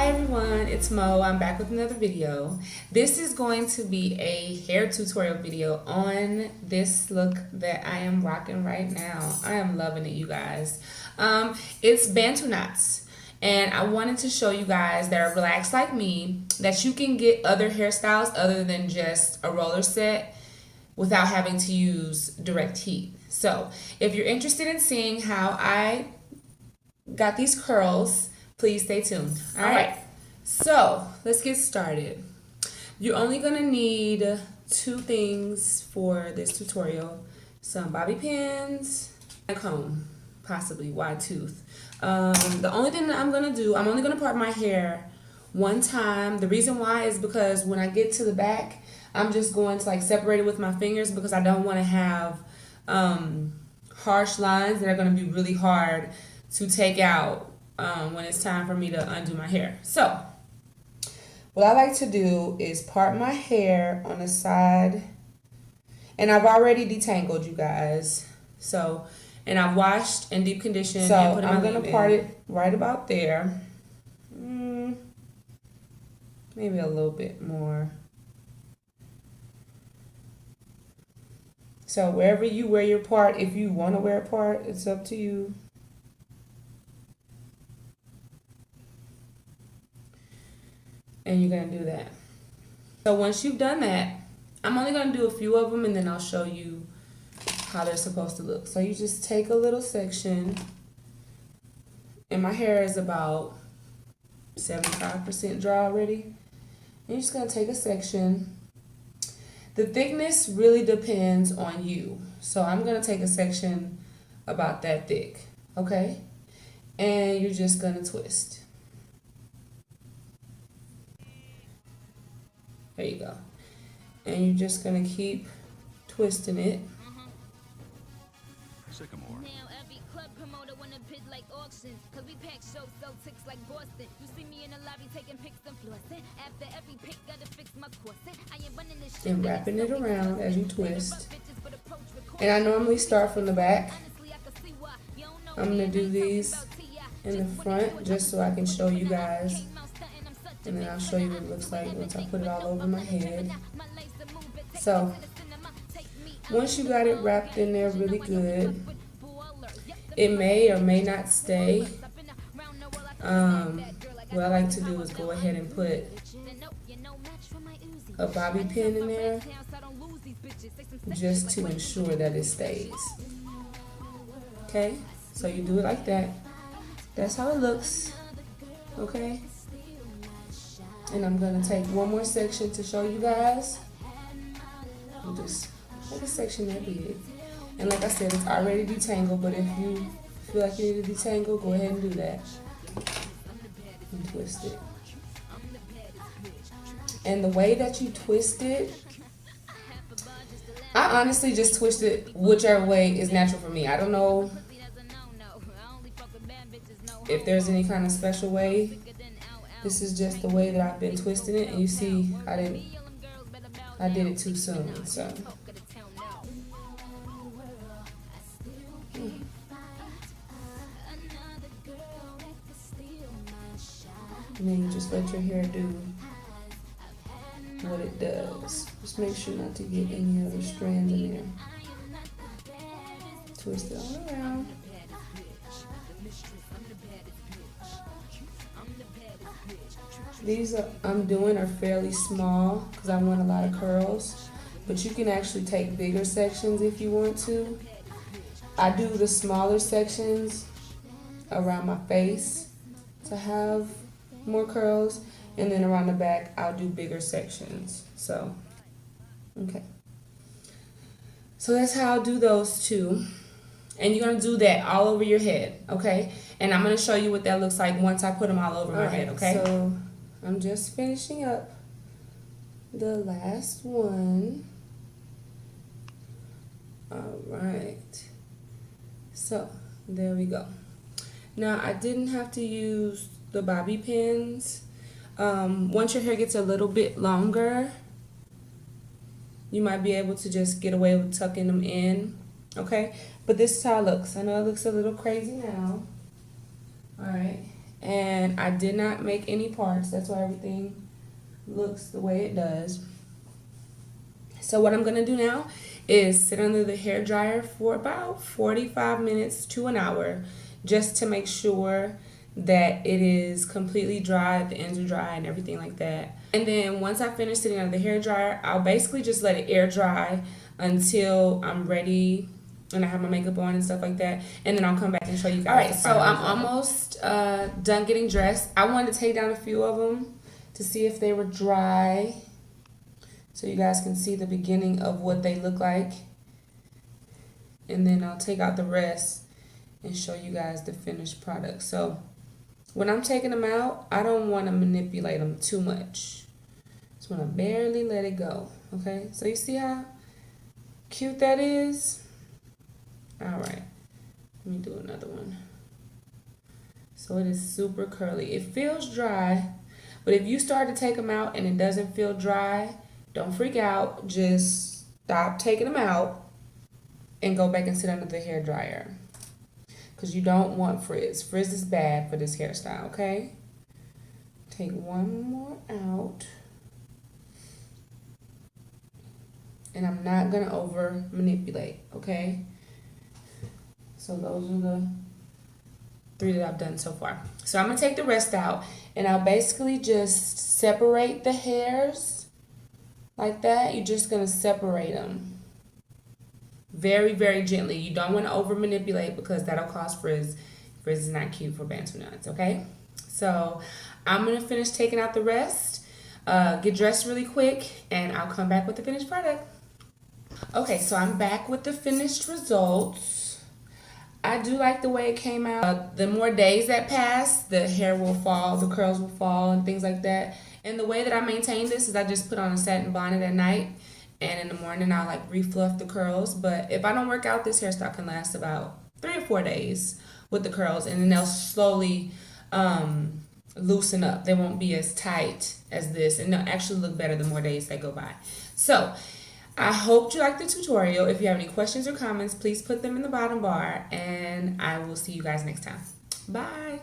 Hi everyone, it's Mo. I'm back with another video. This is going to be a hair tutorial video on this look that I am rocking right now. I am loving it, you guys. It's Bantu knots, and I wanted to show you guys that are relaxed like me that you can get other hairstyles other than just a roller set without having to use direct heat. So if you're interested in seeing how I got these curls, please stay tuned. All right, so let's get started. You're only gonna need two things for this tutorial: some bobby pins and a comb, possibly wide tooth. The only thing that I'm only gonna part my hair one time. The reason why is because when I get to the back, I'm just going to like separate it with my fingers because I don't want to have harsh lines that are going to be really hard to take out when it's time for me to undo my hair. So what I like to do is part my hair on the side, and I've already detangled, you guys. So, and I've washed and deep conditioned. So and I'm going to part it right about there. Maybe a little bit more. So wherever you wear your part, if you want to wear a part, it's up to you. And you're going to do that. So once you've done that, I'm only going to do a few of them and then I'll show you how they're supposed to look. So you just take a little section, and my hair is about 75% dry already. And you're just going to take a section. The thickness really depends on you. So I'm going to take a section about that thick, okay? And you're just going to twist. There you go. And you're just going to keep twisting it. Sycamore. Now every club promoter wanna bid like auctions, cause we pack shows so ticks like Boston. You see me in the lobby taking pics and flossing. After every pic, gotta fix my corset. I am running this shit. And wrapping it around as you twist. And I normally start from the back. I'm gonna do these in the front just so I can show you guys. And then I'll show you what it looks like once I put it all over my head. So once you got it wrapped in there really good, it may or may not stay. What I like to do is go ahead and put a bobby pin in there just to ensure that it stays. Okay, so you do it like that. That's how it looks. Okay, and I'm gonna take one more section to show you guys. I'm just like a section that big. And like I said, it's already detangled, but if you feel like you need to detangle, go ahead and do that. And twist it. And the way that you twist it, I honestly just twist it whichever way is natural for me. I don't know if there's any kind of special way. This is just the way that I've been twisting it, and you see I did it too soon, so. And then you just let your hair do what it does. Just make sure not to get any other strands in there. Twist it all around. These I'm doing are fairly small because I want a lot of curls, but you can actually take bigger sections if you want to. I do the smaller sections around my face to have more curls, and then around the back I'll do bigger sections. So, okay. So that's how I'll do those two. And you're going to do that all over your head, okay? And I'm going to show you what that looks like once I put them all over my head, okay? So I'm just finishing up the last one. All right. So there we go. Now I didn't have to use the bobby pins. Once your hair gets a little bit longer, you might be able to just get away with tucking them in, okay? But this is how it looks. I know it looks a little crazy now. All right. and I did not make any parts. That's why everything looks the way it does. So what I'm going to do now is sit under the hair dryer for about 45 minutes to an hour just to make sure that it is completely dry, the ends are dry and everything like that. And then once I finish sitting under the hair dryer, I'll basically just let it air dry until I'm ready and I have my makeup on and stuff like that. And then I'll come back and show you guys. All right, so I'm almost done getting dressed. I wanted to take down a few of them to see if they were dry, so you guys can see the beginning of what they look like. And then I'll take out the rest and show you guys the finished product. So when I'm taking them out, I don't want to manipulate them too much. Just want to barely let it go, okay? So you see how cute that is? All right, let me do another one. So it is super curly. It feels dry, but if you start to take them out and it doesn't feel dry, don't freak out. Just stop taking them out and go back and sit under the hair dryer, because you don't want frizz. Frizz is bad for this hairstyle, okay? Take one more out. And I'm not going to over manipulate, okay? So those are the 3 that I've done so far. So I'm going to take the rest out, and I'll basically just separate the hairs like that. You're just going to separate them very, very gently. You don't want to over manipulate because that'll cause frizz. Frizz is not cute for Bantu knots, okay? So I'm going to finish taking out the rest, get dressed really quick, and I'll come back with the finished product. Okay, so I'm back with the finished results. I do like the way it came out. The more days that pass, the hair will fall, the curls will fall, and things like that. And the way that I maintain this is I just put on a satin bonnet at night, and in the morning I'll like refluff the curls. But if I don't work out, this hairstyle can last about 3 or 4 days with the curls, and then they'll slowly loosen up. They won't be as tight as this, and they'll actually look better the more days that go by. So I hope you liked the tutorial. If you have any questions or comments, please put them in the bottom bar, and I will see you guys next time. Bye.